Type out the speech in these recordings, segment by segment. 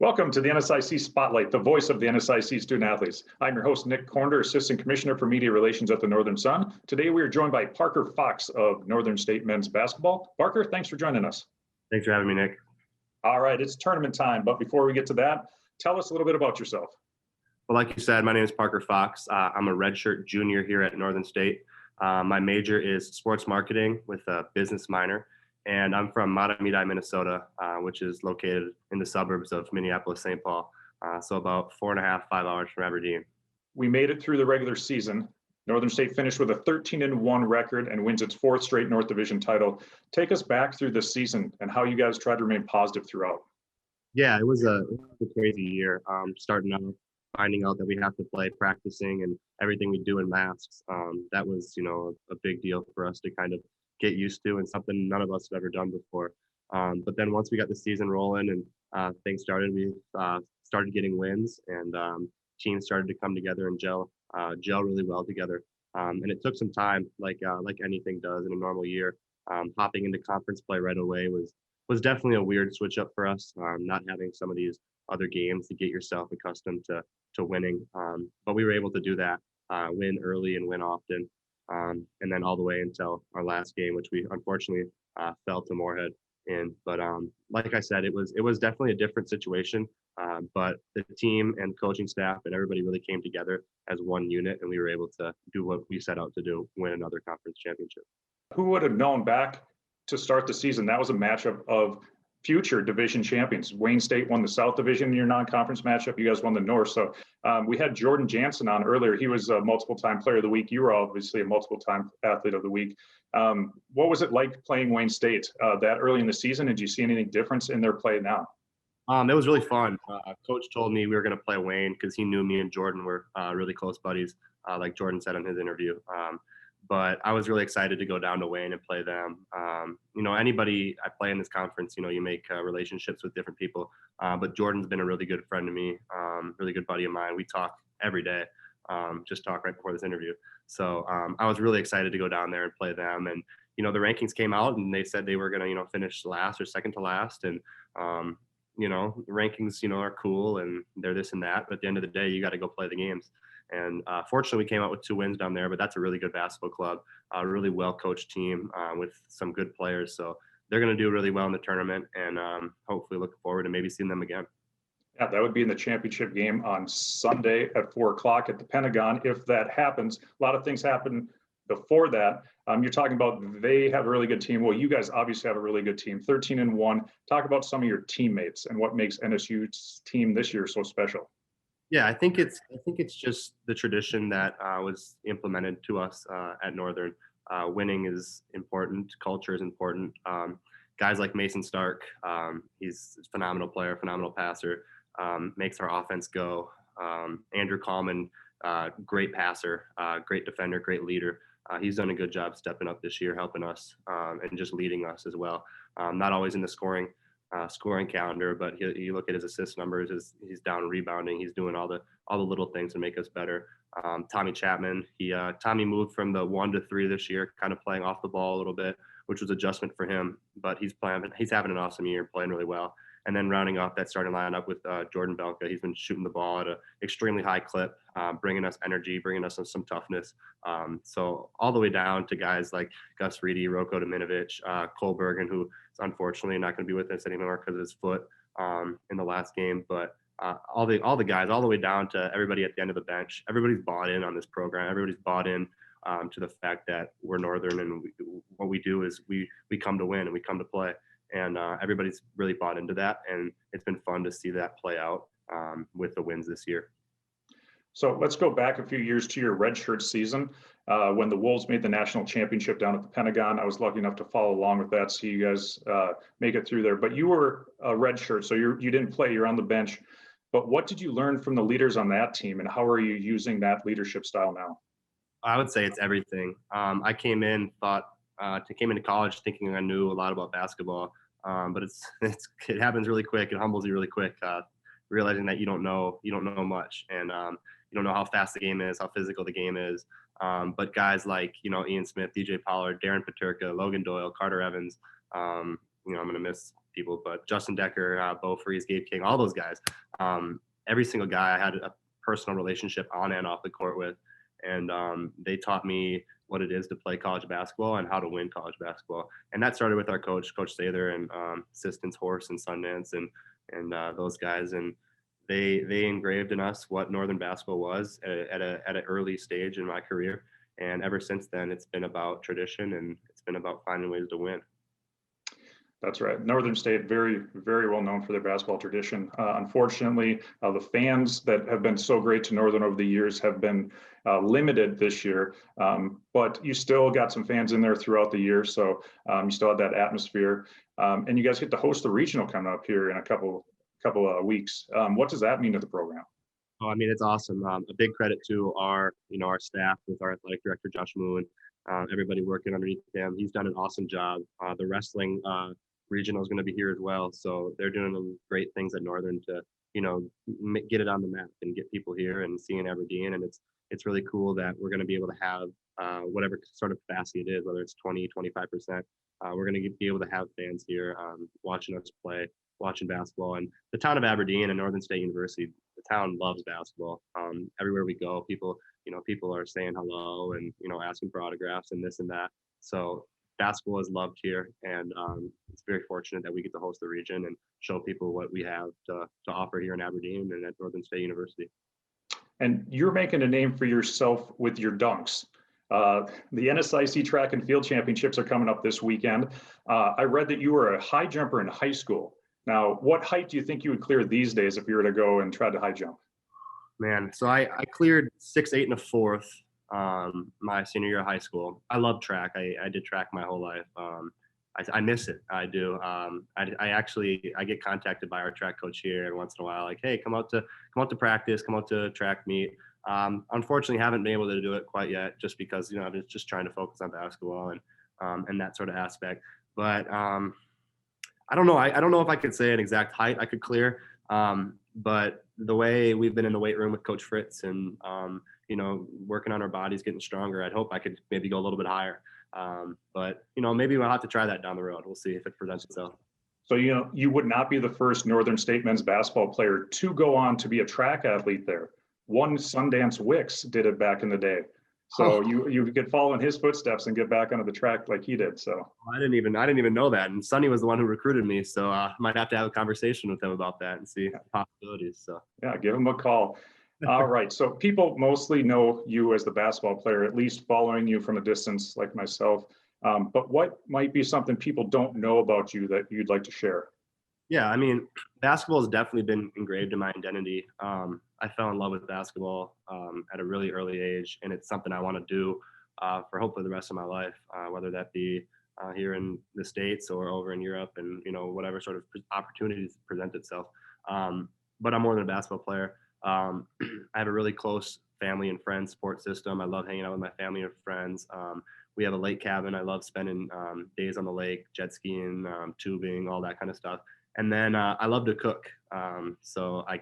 Welcome to the NSIC Spotlight, the voice of the NSIC student athletes. I'm your host, Nick Cornder, Assistant Commissioner for Media Relations at the Northern Sun. Today, we are joined by Parker Fox of Northern State Men's Basketball. Parker, thanks for joining us. Thanks for having me, Nick. All right, it's tournament time, but before we get to that, tell us a little bit about yourself. Well, like you said, my name is Parker Fox. I'm a redshirt junior here at Northern State. My major is sports marketing with a business minor, and I'm from Matamidi, Minnesota, which is located in the suburbs of Minneapolis, St. Paul, so about 4.5, 5 hours from Aberdeen. We made it through the regular season. Northern State finished with a 13-1 record and wins its fourth straight North Division title. Take us back through this season and how you guys tried to remain positive throughout. Yeah, it was a crazy year. Starting out, finding out that we have to play, practicing, and everything we do in masks. That was, a big deal for us to kind of get used to, and something none of us have ever done before. But then once we got the season rolling and things started, we started getting wins, and teams started to come together and gel really well together. And it took some time, like anything does in a normal year. Hopping into conference play right away was definitely a weird switch up for us, not having some of these other games to get yourself accustomed to winning. But we were able to do that, win early and win often. And then all the way until our last game, which we unfortunately fell to Moorhead in. But like I said, it was definitely a different situation. But the team and coaching staff and everybody really came together as one unit, and we were able to do what we set out to do, win another conference championship. Who would have known back to start the season that was a matchup of future division champions? Wayne State won the South Division in your non-conference matchup. You guys won the North. So we had Jordan Jansen on earlier. He was a multiple-time player of the week. You were obviously a multiple-time athlete of the week. What was it like playing Wayne State that early in the season? Did you see anything difference in their play now? It was really fun. Coach told me we were going to play Wayne because he knew me and Jordan were really close buddies, like Jordan said in his interview. But I was really excited to go down to Wayne and play them. Anybody I play in this conference, you make relationships with different people. But Jordan's been a really good friend to me, really good buddy of mine. We talk every day, just talk right before this interview. So I was really excited to go down there and play them. And, the rankings came out and they said they were going to, finish last or second to last. And, the rankings, are cool and they're this and that. But at the end of the day, you got to go play the games. And fortunately, we came out with 2 wins down there, but that's a really good basketball club, a really well-coached team with some good players. So they're going to do really well in the tournament, and hopefully looking forward to maybe seeing them again. Yeah, that would be in the championship game on Sunday at 4 o'clock at the Pentagon. If that happens, a lot of things happen before that. You're talking about they have a really good team. Well, you guys obviously have a really good team, 13-1. Talk about some of your teammates and what makes NSU's team this year so special. Yeah, I think it's just the tradition that was implemented to us at Northern. Winning is important. Culture is important. Guys like Mason Stark, he's a phenomenal player, phenomenal passer, makes our offense go. Andrew Coleman, great passer, great defender, great leader. He's done a good job stepping up this year, helping us and just leading us as well. Not always in the scoring calendar, but you look at his assist numbers, he's down rebounding, he's doing all the little things to make us better. Tommy Chapman, Tommy moved from the 1 to 3 this year, kind of playing off the ball a little bit, which was adjustment for him, but he's having an awesome year, playing really well. And then rounding off that starting lineup with Jordan Belka, he's been shooting the ball at an extremely high clip, bringing us energy, bringing us some toughness. So all the way down to guys like Gus Reedy, Roko Dominovic, Cole Bergen, who is unfortunately not going to be with us anymore because of his foot in the last game. But all the guys, all the way down to everybody at the end of the bench, everybody's bought in on this program. Everybody's bought in to the fact that we're Northern, and what we do is we come to win and we come to play. And everybody's really bought into that, and it's been fun to see that play out with the wins this year. So let's go back a few years to your redshirt season when the Wolves made the national championship down at the Pentagon. I was lucky enough to follow along with that, so you guys make it through there. But you were a redshirt, so you didn't play. You're on the bench. But what did you learn from the leaders on that team, and how are you using that leadership style now? I would say it's everything. I came into college thinking I knew a lot about basketball, but it happens really quick. It humbles you really quick, realizing that you don't know much, and you don't know how fast the game is, how physical the game is. But guys like Ian Smith, DJ Pollard, Darren Paterka, Logan Doyle, Carter Evans, I'm gonna miss people, but Justin Decker, Bo Freeze, Gabe King, all those guys. Every single guy I had a personal relationship on and off the court with, and they taught me what it is to play college basketball and how to win college basketball. And that started with our coach, Coach Sather, and assistants Horse and Sundance, and those guys. And they engraved in us what Northern basketball was at an early stage in my career. And ever since then, it's been about tradition, and it's been about finding ways to win. That's right. Northern State, very, very well known for their basketball tradition. Unfortunately, the fans that have been so great to Northern over the years have been limited this year, but you still got some fans in there throughout the year. So you still have that atmosphere. And you guys get to host the regional coming up here in a couple of weeks. What does that mean to the program? Oh, I mean, it's awesome. A big credit to our staff with our athletic director, Josh Moon, everybody working underneath him. He's done an awesome job. The wrestling regional is going to be here as well. So they're doing great things at Northern to, get it on the map and get people here and seeing Aberdeen. And it's really cool that we're going to be able to have whatever sort of capacity it is, whether it's 20, 25%. We're going to be able to have fans here watching us play, watching basketball. And the town of Aberdeen and Northern State University, the town loves basketball. Everywhere we go, people are saying hello and, asking for autographs and this and that. So basketball is loved here, and it's very fortunate that we get to host the region and show people what we have to offer here in Aberdeen and at Northern State University. And you're making a name for yourself with your dunks. The NSIC Track and Field Championships are coming up this weekend. I read that you were a high jumper in high school. Now, what height do you think you would clear these days if you were to go and try to high jump? Man, so I cleared 6'8" and 1/4 my senior year of high school. I love track. I did track my whole life. I miss it. I do. I get contacted by our track coach here every once in a while, like, hey, come out to practice, come out to track meet. Unfortunately, haven't been able to do it quite yet, just because I'm just trying to focus on basketball and that sort of aspect. But I don't know. I don't know if I could say an exact height I could clear. But the way we've been in the weight room with Coach Fritz and working on our bodies, getting stronger, I'd hope I could maybe go a little bit higher. But maybe we'll have to try that down the road. We'll see if it presents itself. So you would not be the first Northern State men's basketball player to go on to be a track athlete there. One Sundance Wicks did it back in the day. So you could follow in his footsteps and get back onto the track like he did. So I didn't even know that. And Sonny was the one who recruited me. So I might have to have a conversation with him about that and see possibilities. So yeah, give him a call. All right. So people mostly know you as the basketball player, at least following you from a distance like myself. But what might be something people don't know about you that you'd like to share? Yeah, I mean, basketball has definitely been engraved in my identity. I fell in love with basketball at a really early age, and it's something I want to do for hopefully the rest of my life, whether that be here in the States or over in Europe, and whatever sort of opportunities present itself. But I'm more than a basketball player. I have a really close family and friend support system. I love hanging out with my family and friends. We have a lake cabin. I love spending days on the lake, jet skiing, tubing, all that kind of stuff. And then I love to cook. So I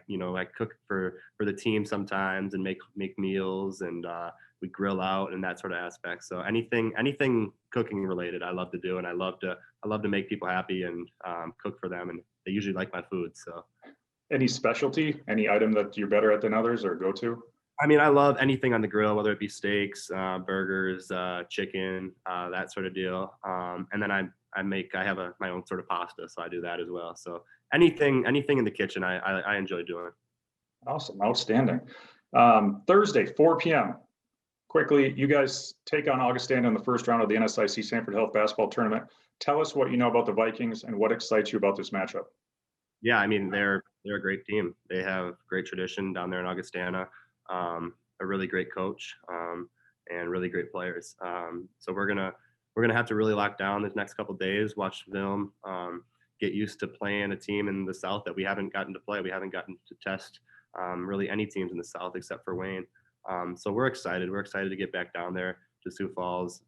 cook for the team sometimes and make meals, and we grill out and that sort of aspect. So anything cooking related, I love to do, and I love to make people happy and cook for them, and they usually like my food. So any specialty, any item that you're better at than others or go to? I mean, I love anything on the grill, whether it be steaks, burgers, chicken, that sort of deal. And then I have my own sort of pasta, so I do that as well. So anything in the kitchen, I enjoy doing. Awesome, outstanding. Thursday, 4 p.m. Quickly, you guys take on Augustana in the first round of the NSIC Sanford Health Basketball Tournament. Tell us what you know about the Vikings and what excites you about this matchup. Yeah, I mean, they're a great team. They have great tradition down there in Augustana. A really great coach, and really great players. So we're gonna have to really lock down this next couple of days, watch film, get used to playing a team in the South that we haven't gotten to play. We haven't gotten to test really any teams in the South except for Wayne. So we're excited. We're excited to get back down there to Sioux Falls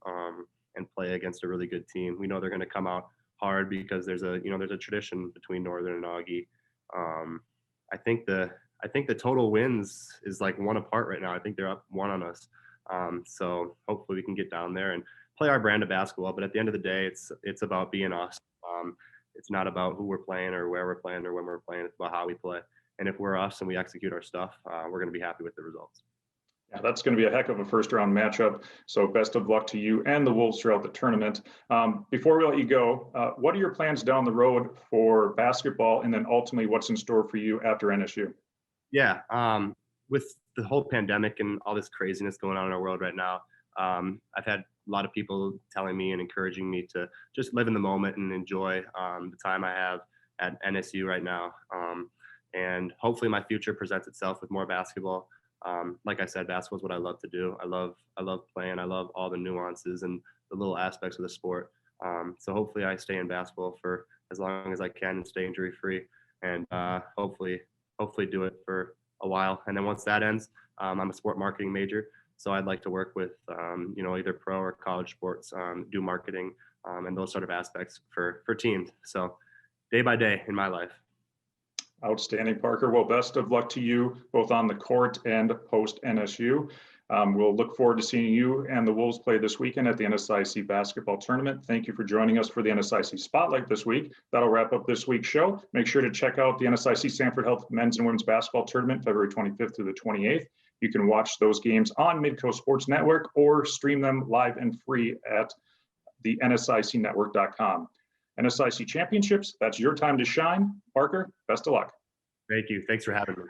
and play against a really good team. We know they're going to come out hard because there's a tradition between Northern and Augie. I think the total wins is like 1 apart right now. I think they're up 1 on us. So hopefully we can get down there and play our brand of basketball. But at the end of the day, it's about being us. It's not about who we're playing or where we're playing or when we're playing. It's about how we play. And if we're us and we execute our stuff, we're going to be happy with the results. Yeah, that's going to be a heck of a first round matchup. So best of luck to you and the Wolves throughout the tournament. Before we let you go, what are your plans down the road for basketball, and then ultimately what's in store for you after NSU? Yeah, with the whole pandemic and all this craziness going on in our world right now, I've had a lot of people telling me and encouraging me to just live in the moment and enjoy the time I have at NSU right now. And hopefully my future presents itself with more basketball. Like I said, basketball is what I love to do. I love playing. I love all the nuances and the little aspects of the sport. So hopefully I stay in basketball for as long as I can and stay injury free, and hopefully do it for a while. And then once that ends, I'm a sport marketing major, so I'd like to work with either pro or college sports, do marketing and those sort of aspects for teams. So day by day in my life. Outstanding, Parker. Well, best of luck to you both on the court and post NSU. We'll look forward to seeing you and the Wolves play this weekend at the NSIC basketball tournament. Thank you for joining us for the NSIC Spotlight this week. That'll wrap up this week's show. Make sure to check out the NSIC Sanford Health men's and women's basketball tournament, February 25th through the 28th. You can watch those games on Midcoast Sports Network or stream them live and free at the nsicnetwork.com. NSIC Championships, that's your time to shine. Parker, best of luck. Thank you. Thanks for having me.